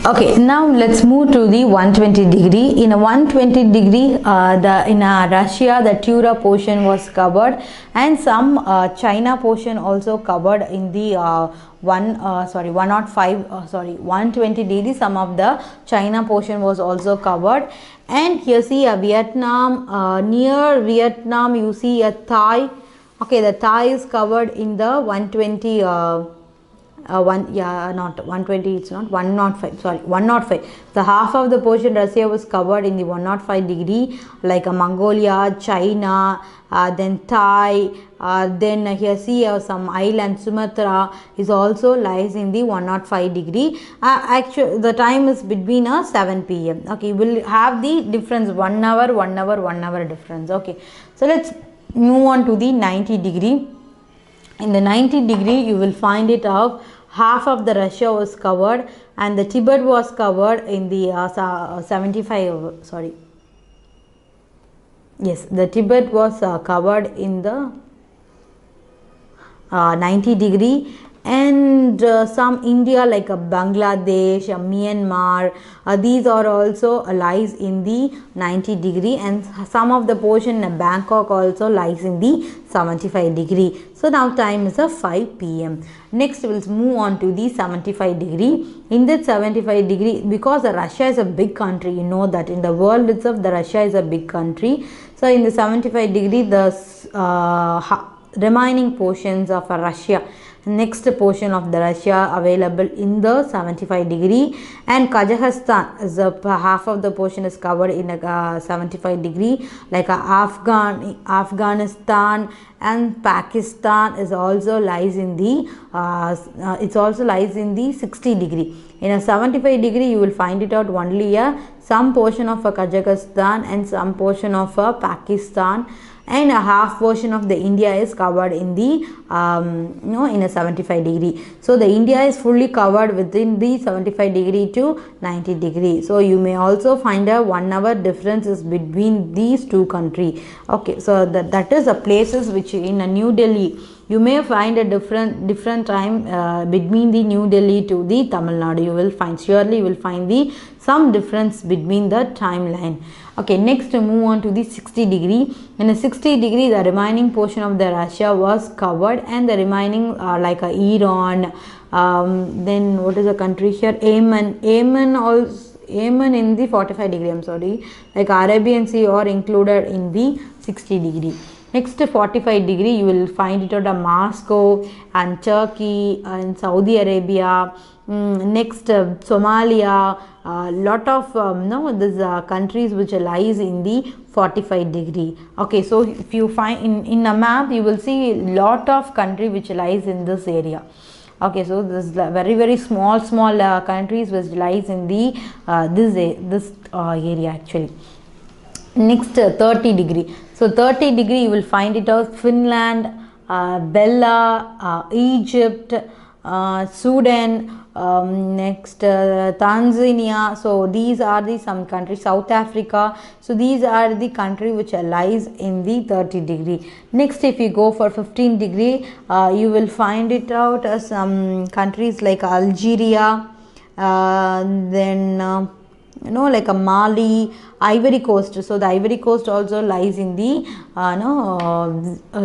Okay, now let's move to the 120 degree. In a 120 degree, in Russia, the Tura portion was covered, and some China portion also covered in the 120 degree. Some of the China portion was also covered, and here see a Vietnam. Near Vietnam, you see a Thai. Okay, the Thai is covered in the 120. Not 120, it's not 105, sorry, 105. The half of the portion Russia was covered in the 105 degree, like Mongolia, China, then Thai, then here see some island Sumatra is also lies in the 105 degree. Actually the time is between 7 p.m. okay, we'll have the difference 1 hour difference. Okay, so let's move on to the 90 degree. In the 90 degree, you will find it of half of the Russia was covered, and the Tibet was covered in the 75. Sorry. Yes, the Tibet was covered in the 90 degree, and some India like Bangladesh, Myanmar, these are also lies in the 90 degree, and some of the portion in Bangkok also lies in the 75 degree. So now time is 5 p.m. Next we'll move on to the 75 degree. In that 75 degree, because Russia is a big country, you know that in the world itself the Russia is a big country. So in the 75 degree, the remaining portions of Russia, next portion of the Russia available in the 75 degree, and Kazakhstan is half of the portion is covered in a 75 degree, like Afghanistan and Pakistan is also lies in the it's also lies in the 60 degree. In a 75 degree, you will find it out only some portion of Kazakhstan and some portion of Pakistan, and a half portion of the India is covered in the in a 75 degree. So the India is fully covered within the 75 degree to 90 degree. So you may also find a 1 hour differences between these two countries. Okay, so that is the places which in a New Delhi you may find a different time between the New Delhi to the Tamil Nadu. You will find, surely you will find the some difference between the timeline. Okay, next move on to the 60 degree. In a 60 degree, the remaining portion of the Russia was covered, and the remaining like Iran, then what is the country here? Yemen in the 45 degree, I'm sorry, like Arabian Sea are included in the 60 degree. Next 45 degree, you will find it at Moscow and Turkey and Saudi Arabia. Next Somalia, lot of countries which lies in the 45 degree. Okay, so if you find in a map, you will see lot of country which lies in this area. Okay, so this very small countries which lies in the this area actually. Next 30 degree. So 30 degree, you will find it out Finland, Bella, Egypt, Sudan, next Tanzania. So these are the some countries, South Africa. So these are the country which lies in the 30 degree. Next, if you go for 15 degree, you will find it out as some countries like Algeria, then like a Mali, Ivory Coast. So the Ivory Coast also lies in the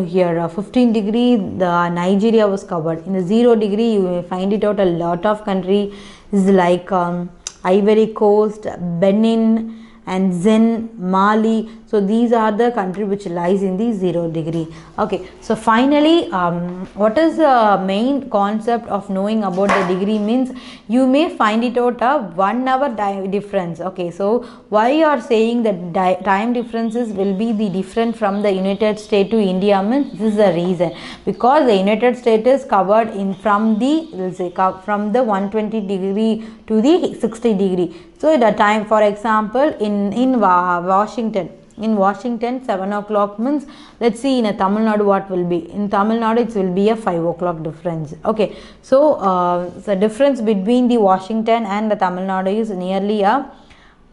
here 15 degree. The Nigeria was covered. In the 0 degree, you will find it out a lot of countries like Ivory Coast, Benin, and Zen, Mali. So these are the country which lies in the 0 degree. Okay, so finally what is the main concept of knowing about the degree means you may find it out a 1 hour difference. Okay, so why you are saying that time differences will be the different from the United States to India means this is the reason, because the United States is covered in from the from the 120 degree to the 60 degree. So the time, for example, in Washington 7 o'clock means, let's see in a Tamil Nadu what will be. In Tamil Nadu it will be a 5 o'clock difference. Okay, so the difference between the Washington and the Tamil Nadu is nearly a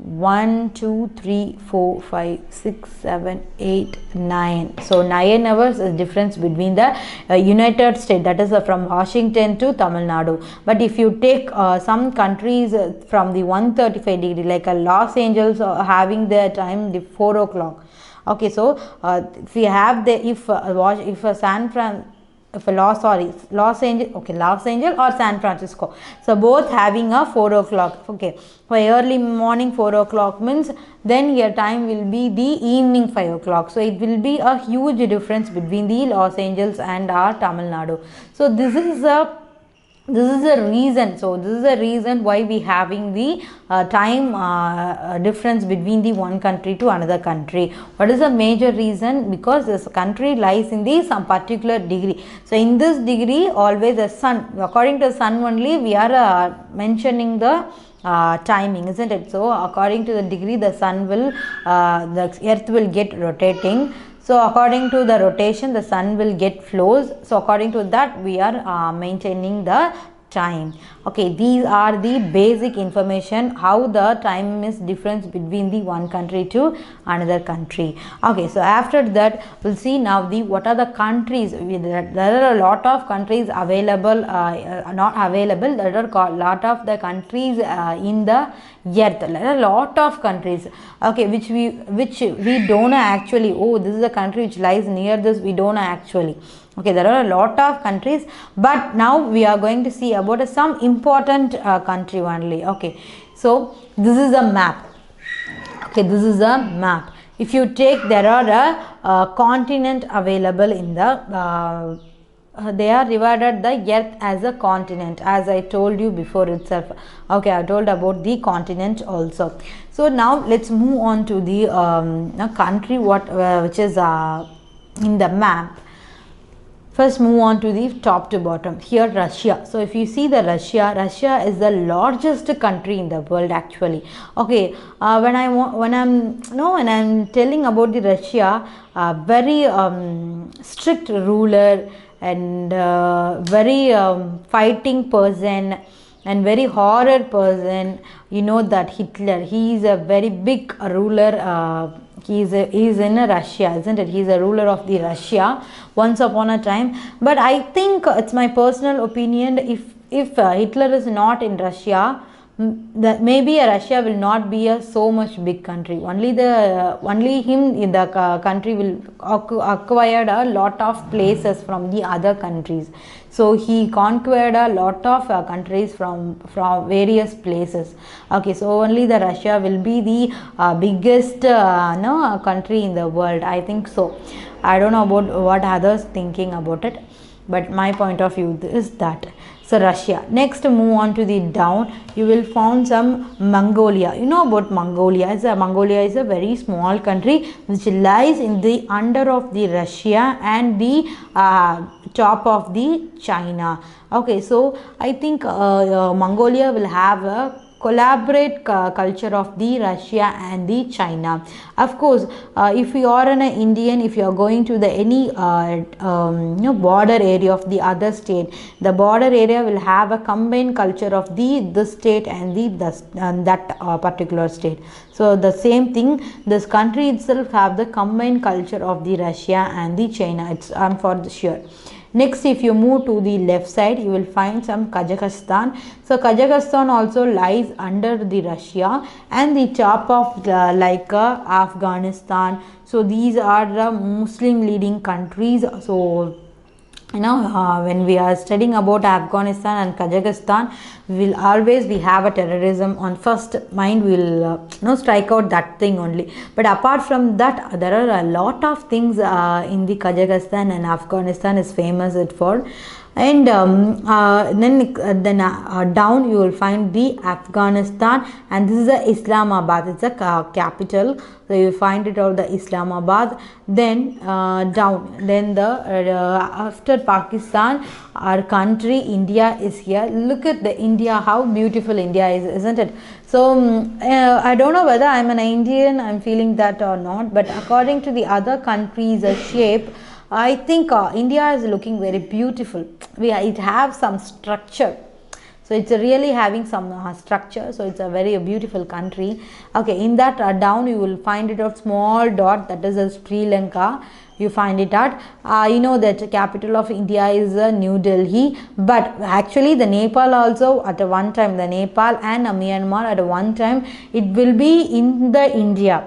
1, 2, 3, 4, 5, 6, 7, 8, 9. So 9 hours is difference between the United States, that is from Washington to Tamil Nadu. But if you take some countries from the 135 degree, like Los Angeles having their time the 4 o'clock. Okay, so if we have the if Los Angeles, okay, Los Angeles or San Francisco, so both having a 4 o'clock. Okay, for early morning 4 o'clock means then your time will be the evening 5 o'clock. So it will be a huge difference between the Los Angeles and our Tamil Nadu. So this is a reason. So this is a reason why we having the time difference between the one country to another country. What is the major reason? Because this country lies in the some particular degree. So in this degree, always the sun, according to the sun only we are mentioning the timing, isn't it? So according to the degree, the sun will the earth will get rotating. So according to the rotation, the sun will get flows. So according to that, we are maintaining the time. Okay, these are the basic information how the time is difference between the one country to another country. Okay, so after that we'll see now the what are the countries. There are a lot of countries available, not available. There are a lot of the countries in the earth. There are a lot of countries, okay, which we don't know actually. Oh, this is a country which lies near this, we don't know actually. Okay, there are a lot of countries, but now we are going to see about some important country only. Okay, so this is a map. Okay, this is a map. If you take, there are a continent available in the they are divided the earth as a continent, as I told you before itself. Okay, I told about the continent also. So now let's move on to the country which is in the map. First move on to the top to bottom. Here Russia. So if you see the Russia is the largest country in the world actually. Okay, when I'm telling about the Russia, very strict ruler and very fighting person and very horror person. You know that Hitler, he is a very big ruler. He is in Russia, isn't it? He is a ruler of the Russia once upon a time. But I think it's my personal opinion, if Hitler is not in Russia, that maybe Russia will not be a so much big country. Only him in the country will acquired a lot of places from the other countries. So he conquered a lot of countries from various places. Okay, so only the Russia will be the biggest country in the world. I think so. I don't know about what others thinking about it, but my point of view is that. So Russia. Next, move on to the down. You will find some Mongolia. You know about Mongolia. Mongolia is a very small country which lies in the under of the Russia and the top of the China. Okay, so I think Mongolia will have a collaborate culture of the Russia and the China. Of course, if you are an Indian, if you are going to the any border area of the other state, the border area will have a combined culture of this state and that particular state. So the same thing, this country itself have the combined culture of the Russia and the China. I'm for sure. Next, if you move to the left side, you will find some Kazakhstan. So Kazakhstan also lies under the Russia and the top of Afghanistan. So these are the Muslim leading countries. So when we are studying about Afghanistan and Kazakhstan, we have a terrorism on first mind. We will strike out that thing only. But apart from that, there are a lot of things in the Kazakhstan, and Afghanistan is famous for. And then down you will find the Afghanistan, and this is the Islamabad. It's a capital. So you find it out the Islamabad. Then down, then after Pakistan, our country India is here. Look at the India, how beautiful India is, isn't it? So I don't know whether I'm an Indian, I'm feeling that or not, but according to the other countries' shape, I think India is looking very beautiful. It have some structure. So it's really having some structure. So it's a very beautiful country. Okay, in that down you will find it a small dot, that is a Sri Lanka. You find it at you know that capital of India is New Delhi, but actually the Nepal also at one time, the Nepal and Myanmar at one time, it will be in the India.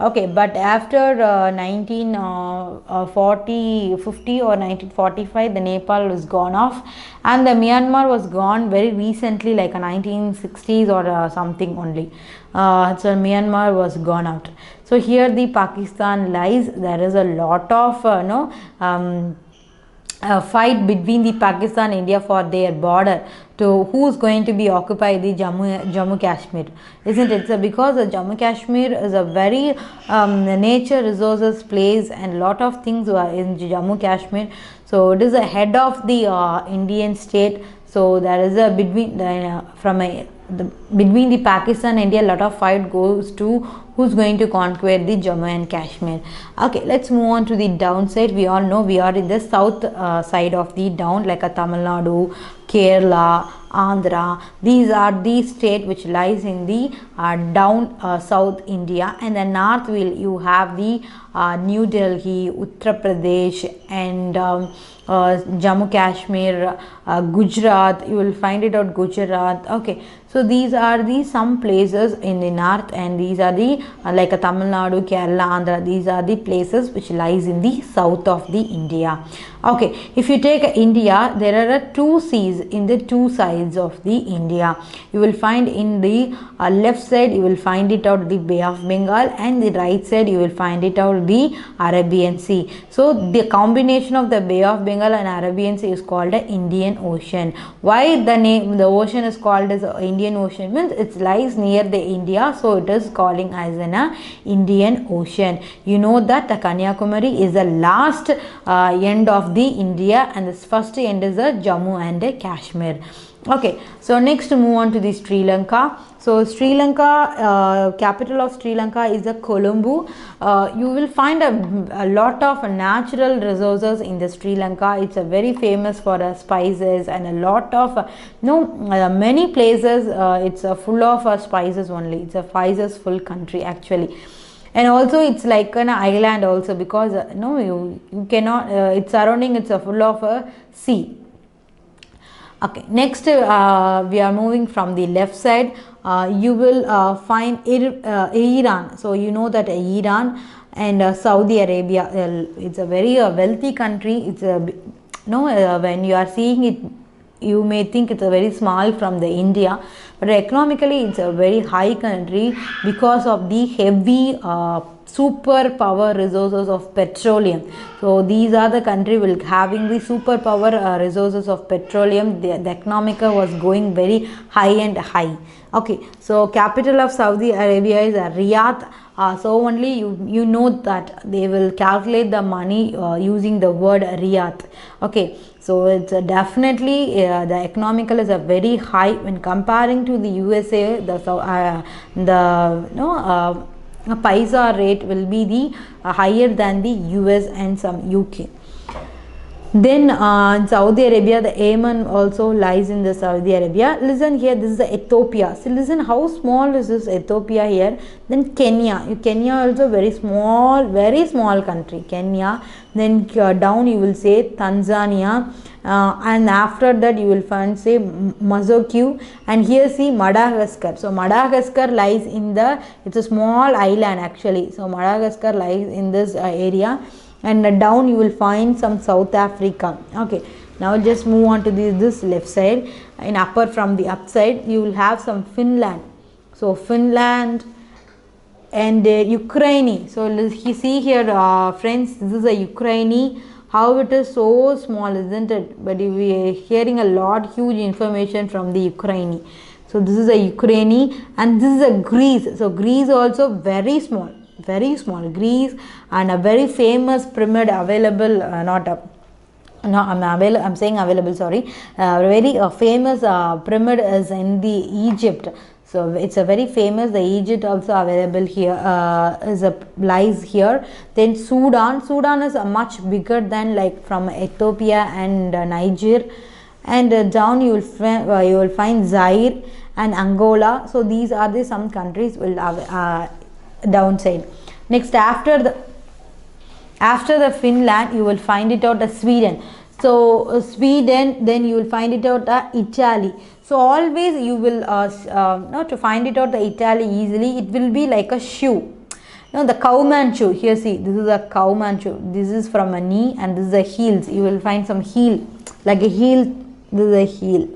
Okay, but after 1940 50 or 1945, the Nepal was gone off, and the Myanmar was gone very recently, like a 1960s or something only. So Myanmar was gone out. So here the Pakistan lies. There is a lot of fight between the Pakistan and India for their border, to who's going to be occupy the Jammu Kashmir, isn't it? So because the Jammu Kashmir is a very nature resources place, and lot of things are in Jammu Kashmir. So it is a head of the Indian state. So there is a between between the Pakistan and India, lot of fight goes to who's going to conquer the Jammu and Kashmir. Okay, let's move on to the downside. We all know we are in the south side of the down, like a Tamil Nadu, Kerala, Andhra. These are the state which lies in the down South India, and the north you have the New Delhi, Uttar Pradesh, and Jammu Kashmir, Gujarat. You will find it out Gujarat. Okay, so these are the some places in the north, and these are the like a Tamil Nadu, Kerala, Andhra. These are the places which lies in the south of the India. Okay, if you take India, there are two seas in the two sides of the India. You will find in the left side you will find it out the Bay of Bengal, and the right side you will find it out the Arabian Sea. So the combination of the Bay of Bengal and Arabian Sea is called the Indian Ocean. Why the name the ocean is called as Indian Ocean means it lies near the India, so it is calling as an Indian Ocean. You know that the Kanyakumari is the last end of the India, and this first end is the Jammu and Kashmir. Okay, so next move on to the Sri Lanka. So Sri Lanka, capital of Sri Lanka is the Colombo. You will find a lot of natural resources in the Sri Lanka. It's a very famous for spices, and a lot of many places it's full of spices only. It's a spices full country actually. And also it's like an island also, because you cannot it's surrounding, it's a full of a sea. Okay, next we are moving from the left side. You will find Iran. So you know that Iran and Saudi Arabia, it's a very wealthy country. It's a when you are seeing it, you may think it's a very small from the India, but economically it's a very high country because of the heavy super power resources of petroleum. So these are the country will having the super power resources of petroleum. The economic was going very high and high. Okay, so capital of Saudi Arabia is Riyadh. So only you know that they will calculate the money using the word Riyadh. Okay, so it's definitely the economical is a very high when comparing to the USA. The paisa rate will be the higher than the US and some UK. Then in Saudi Arabia, the Yemen also lies in the Saudi Arabia. Listen here, this is the Ethiopia. So listen how small is this Ethiopia here. Then Kenya. Kenya also very small country. Kenya. Then down you will say Tanzania. And after that you will find say Mozambique, and here see Madagascar. So Madagascar lies in it's a small island actually. So Madagascar lies in this area. And down you will find some South Africa. Okay, now just move on to this left side. In upper from the upside you will have some Finland. So Finland and Ukraine. So you see here friends, this is a Ukraine. How it is so small, isn't it? But we are hearing a lot huge information from the Ukraine. So this is a Ukraine, and this is a Greece. So Greece also very small Greece, and a very famous pyramid available I'm saying available, sorry. Very famous pyramid is in the Egypt. So it's a very famous. The Egypt also available here lies here. Then Sudan is much bigger than like from Ethiopia and Niger. and down you will find Zaire and Angola. So these are the some countries will have downside. Next, after the Finland, you will find it out as Sweden. So Sweden, then you will find it out Italy. So always you will to find it out the Italy easily, it will be like a shoe. Now the cowman shoe. Here see, this is a cowman shoe. This is from a knee, and this is a heels. You will find some heel, like a heel. This is a heel.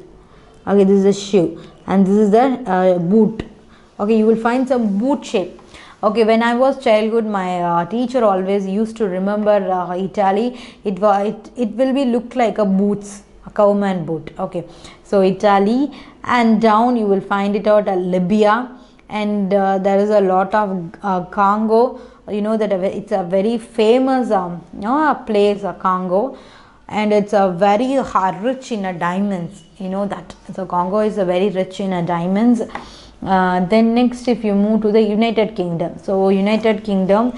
Okay, this is a shoe, and this is the boot. Okay, you will find some boot shape. Okay, when I was childhood, my teacher always used to remember Italy. It will be look like a boots, a cowman boot. Okay, so Italy, and down you will find it out Libya, and there is a lot of Congo. You know that it's a very famous place, Congo, and it's a very rich in diamonds. You know that. So Congo is a very rich in diamonds. Then next, if you move to the United Kingdom, so United Kingdom,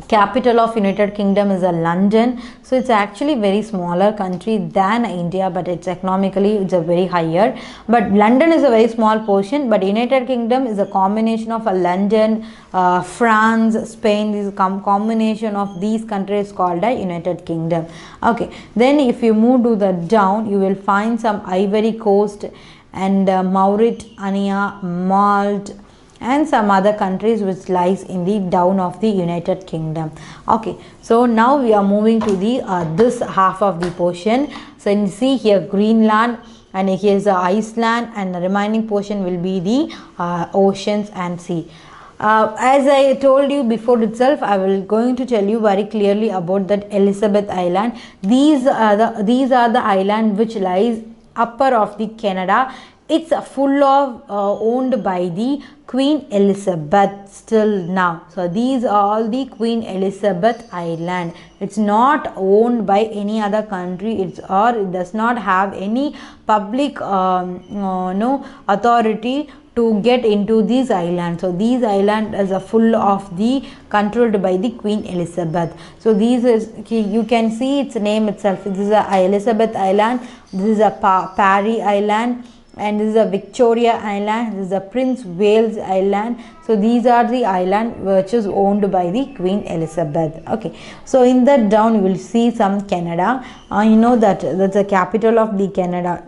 capital of United Kingdom is London. So it's actually very smaller country than India, but it's economically it's a very higher. But London is a very small portion, but United Kingdom is a combination of London, France, Spain. This combination of these countries called a United Kingdom. Okay, then if you move to the down, you will find some Ivory Coast and Mauritania, Malta, and some other countries which lies in the down of the United Kingdom. Okay, so now we are moving to the this half of the portion. So you see here Greenland, and here is Iceland, and the remaining portion will be the oceans and sea. As I told you before itself, I will going to tell you very clearly about that Elizabeth Island. These are the island which lies upper of the Canada. It's full of owned by the Queen Elizabeth still now. So these are all the Queen Elizabeth Island. It's not owned by any other country. It does not have any public authority to get into these islands. So these islands is full of the controlled by the Queen Elizabeth. So these is, you can see its name itself. This is a Elizabeth Island. This is a Parry Island, and this is a Victoria Island. This is a Prince Wales Island. So these are the island which is owned by the Queen Elizabeth. Okay, so in that down you will see some Canada. You know that that's the capital of the Canada.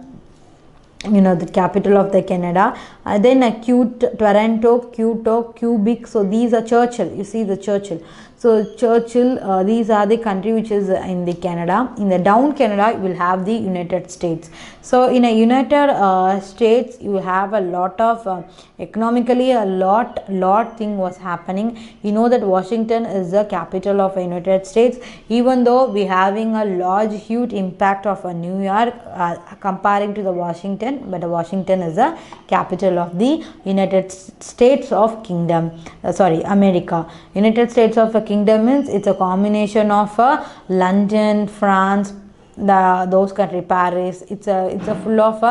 You know the capital of the Canada. Then Toronto, Kyoto, Quebec. So these are Churchill. You see the Churchill. So Churchill, these are the country which is in the Canada. In the down Canada, you will have the United States. So in a United States, you have a lot of economically a lot thing was happening. You know that Washington is the capital of the United States. Even though we having a huge impact of New York comparing to the Washington, but Washington is the capital of the United States of Kingdom. America. United States of a Kingdom means it's a combination of London, France, those country, Paris. It's a full of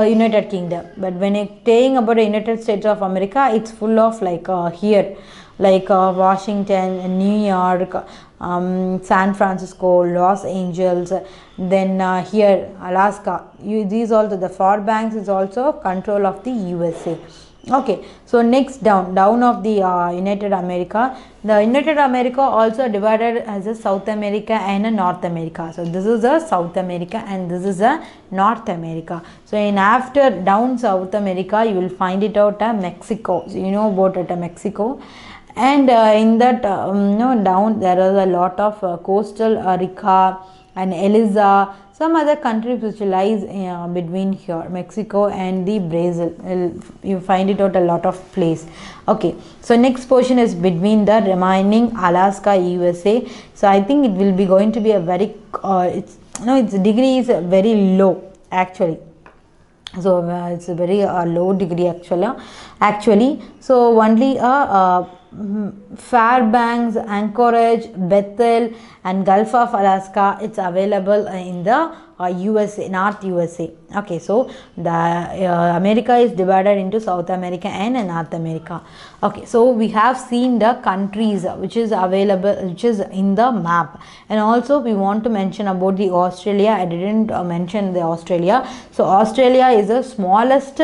United Kingdom. But when you're saying about the United States of America, it's full of like here, like Washington, New York, San Francisco, Los Angeles, then here Alaska. These also the Fairbanks is also control of the USA. Okay, so next down of the United America. The United America also divided as a South America and a North America. So this is a South America and this is a North America. So in after down South America, you will find it out Mexico. So you know about it Mexico. And in that down there is a lot of coastal Rica and Eliza, some other countries which lies between here Mexico and the Brazil. You find it out a lot of place. Okay, so next portion is between the remaining Alaska, USA. So I think it will be going to be a very its degree is very low actually. So it's a very low degree actually. So only Fairbanks, Anchorage, Bethel and Gulf of Alaska, it's available in the USA, North USA. Okay, so the America is divided into South America and North America. Okay, so we have seen the countries which is available, which is in the map, and also we want to mention about the Australia. I didn't mention the Australia. So Australia is the smallest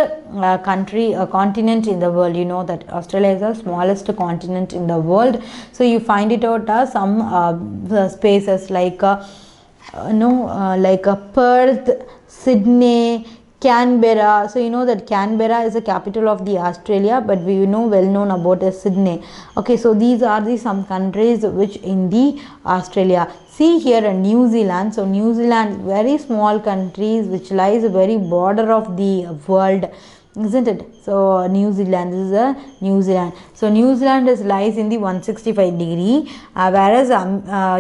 country, continent in the world. You know that Australia is the smallest continent in the world. So you find it out as some spaces like Perth, Sydney, Canberra. So you know that Canberra is the capital of the Australia, but we know well known about Sydney. Okay, so these are the some countries which in the Australia. See here New Zealand. So New Zealand, very small countries which lies very border of the world, isn't it? So New Zealand, this is a New Zealand. So New Zealand lies in the 165 degree, whereas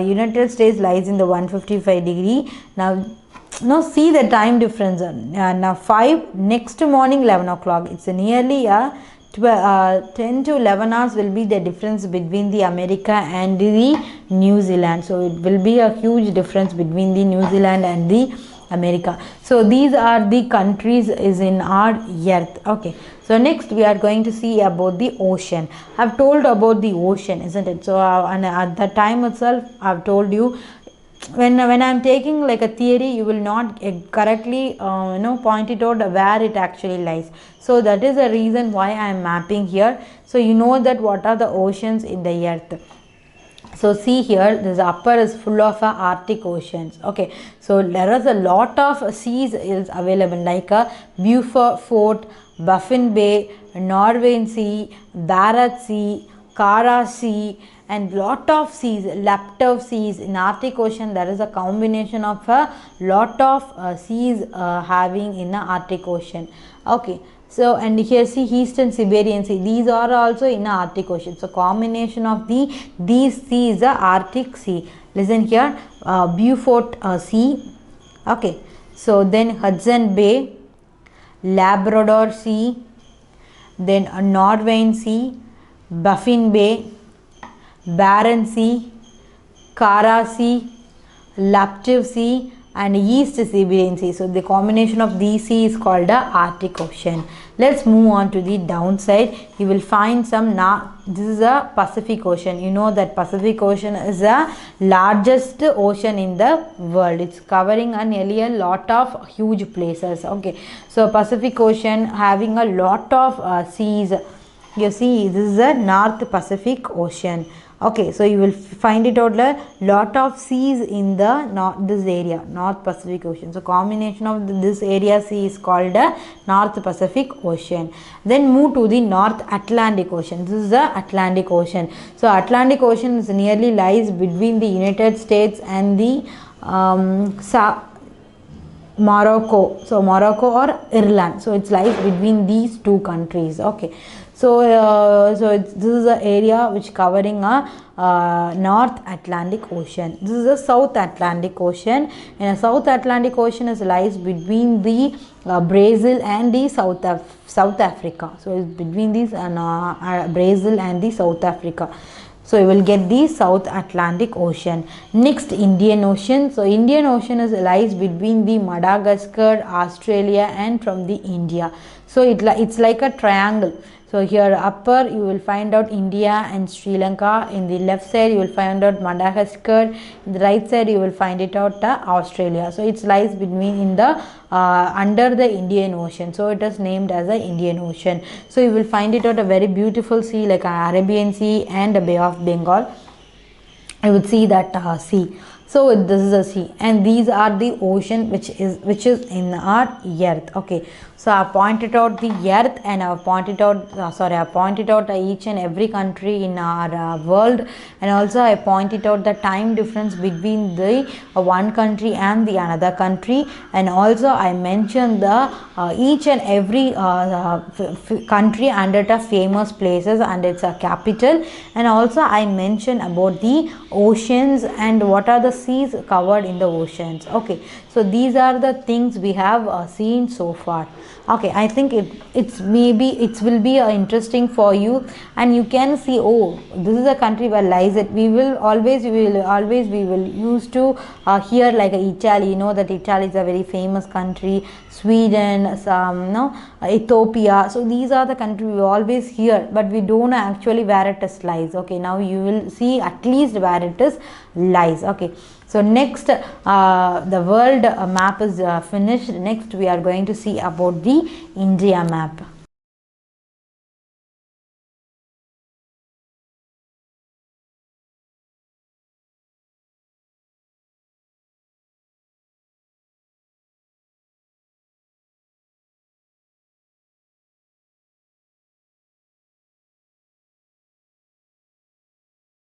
United States lies in the 155 degree. Now see the time difference. Now 5 next morning 11 o'clock. It's nearly 10 to 11 hours will be the difference between the America and the New Zealand. So it will be a huge difference between the New Zealand and the America. So these are the countries is in our earth. Okay, so next we are going to see about the ocean. I've told about the ocean, isn't it? So and at the time itself I've told you, when I'm taking like a theory, you will not correctly point it out where it actually lies. So that is the reason why I am mapping here. So you know that what are the oceans in the earth. So see here, this upper is full of Arctic oceans. Okay, so there is a lot of seas is available like Beaufort, Baffin Bay, Norwegian Sea, Barents Sea, Kara Sea, and lot of seas, Laptev seas. In Arctic Ocean there is a combination of a lot of seas having in the Arctic Ocean. Okay, so and here see Eastern Siberian Sea, these are also in the Arctic Ocean. So combination of these seas, the Arctic Sea. Listen here, Beaufort Sea. Okay, so then Hudson Bay, Labrador Sea, then Norwegian Sea, Baffin Bay, Barents Sea, Kara Sea, Laptev Sea, and East Siberian Sea. So the combination of these seas is called the Arctic Ocean. Let's move on to the downside. You will find some this is a Pacific Ocean. You know that Pacific Ocean is the largest ocean in the world. It's covering nearly a lot of huge places. Okay, so Pacific Ocean having a lot of seas. You see, this is a North Pacific Ocean. Okay, so you will find it out a lot of seas in the this area, North Pacific Ocean. So combination of this area sea is called the North Pacific Ocean. Then move to the North Atlantic Ocean. This is the Atlantic Ocean. So Atlantic Ocean is nearly lies between the United States and the Morocco. So Morocco or Ireland. So it lies between these two countries. Okay. So, this is the area which covering a North Atlantic Ocean. This is the South Atlantic Ocean, and the South Atlantic Ocean is lies between the Brazil and the South Africa. So it's between these Brazil and the South Africa. So you will get the South Atlantic Ocean. Next, Indian Ocean. So Indian Ocean is lies between the Madagascar, Australia, and from the India. So it's like a triangle. So here upper you will find out India and Sri Lanka. In the left side you will find out Madagascar. In the right side you will find it out Australia. So it lies between in the under the Indian Ocean. So it is named as the Indian Ocean. So you will find it out a very beautiful sea like Arabian Sea and the Bay of Bengal. I would see that sea. So this is a sea, and these are the ocean which is in our earth. Okay, so I pointed out the earth, and I pointed out I pointed out each and every country in our world, and also I pointed out the time difference between the one country and the another country, and also I mentioned the each and every country under the famous places and its capital, and also I mentioned about the oceans and what are the seas covered in the oceans. Okay, so these are the things we have seen so far. Okay, I think it's maybe it will be interesting for you, and you can see, oh, this is a country where lies it. We will used to hear like Italy, that Italy is a very famous country, Sweden, some no, Ethiopia. So these are the countries we always hear, but we don't know actually where it is lies. Okay, now you will see at least where it is lies. Okay, so next the world map is finished. Next we are going to see about the India map.